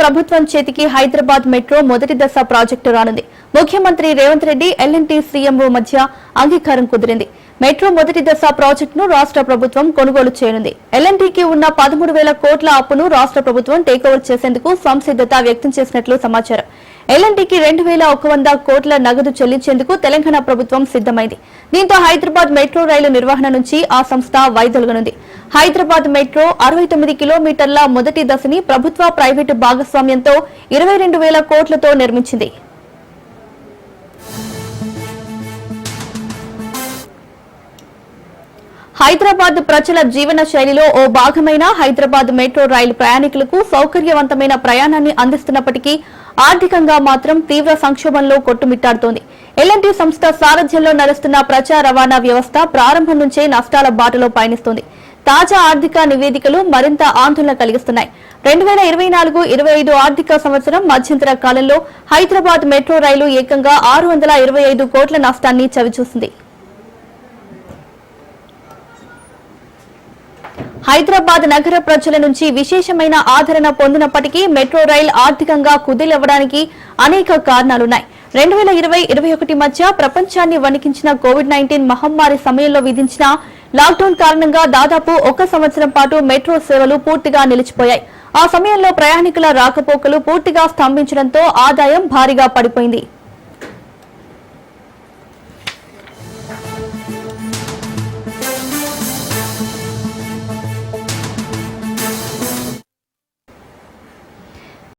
ప్రభుత్వం చేతికి హైదరాబాద్ మెట్రో మొదటి దశ ప్రాజెక్టు రానుంది. ముఖ్యమంత్రి రేవంత్ రెడ్డి, ఎల్ఎన్టీ సీఎంఓ మధ్య అంగీకారం కుదిరింది. మెట్రో మొదటి దశ ప్రాజెక్టును రాష్ట్ర ప్రభుత్వం కొనుగోలు చేయనుంది. ఎల్ఎన్టీకి ఉన్న 13,000 కోట్ల అప్పును రాష్ట్ర ప్రభుత్వం టేకోవర్ చేసేందుకు సంసిద్ధత వ్యక్తం చేసినట్లు సమాచారం. ఎల్ఎన్టీకి 2,100 కోట్ల నగదు చెల్లించేందుకు తెలంగాణ ప్రభుత్వం సిద్దమైంది. దీంతో హైదరాబాద్ మెట్రో రైలు నిర్వహణ నుంచి ఆ సంస్థ వైదొలగనుంది. హైదరాబాద్ మెట్రో 69 కిలోమీటర్ల మొదటి దశని ప్రభుత్వ ప్రైవేటు భాగస్వామ్యంతో 22,000 కోట్లతో నిర్మించింది. హైదరాబాద్ ప్రజల జీవన శైలిలో ఓ భాగమైన హైదరాబాద్ మెట్రో రైలు ప్రయాణికులకు సౌకర్యవంతమైన ప్రయాణాన్ని అందిస్తున్నప్పటికీ ఆర్థికంగా మాత్రం తీవ్ర సంక్షోభంలో కొట్టుమిట్టాడుతోంది. ఎల్ఎన్టీ సంస్థ సారథ్యంలో నడుస్తున్న ప్రజా రవాణా వ్యవస్థ ప్రారంభం నుంచే నష్టాల బాటలో పయనిస్తోంది. తాజా ఆర్థిక నివేదికలు మరింత ఆందోళన కలిగిస్తున్నాయి. 2024-25 ఆర్థిక సంవత్సరం మధ్యంతర కాలంలో హైదరాబాద్ మెట్రో రైలు ఏకంగా 625 కోట్ల నష్టాన్ని చవిచూసింది. హైదరాబాద్ నగర ప్రజల నుంచి విశేషమైన ఆదరణ పొందినప్పటికీ మెట్రో రైల్ ఆర్థికంగా కుదేలవ్వడానికి అనేక కారణాలున్నాయి. 2020-21 మధ్య ప్రపంచాన్ని వణికించిన కోవిడ్-19 మహమ్మారి సమయంలో విధించిన లాక్డౌన్ కారణంగా దాదాపు 1 సంవత్సరం పాటు మెట్రో సేవలు పూర్తిగా నిలిచిపోయాయి. ఆ సమయంలో ప్రయాణికుల రాకపోకలు పూర్తిగా స్తంభించడంతో ఆదాయం భారీగా పడిపోయింది.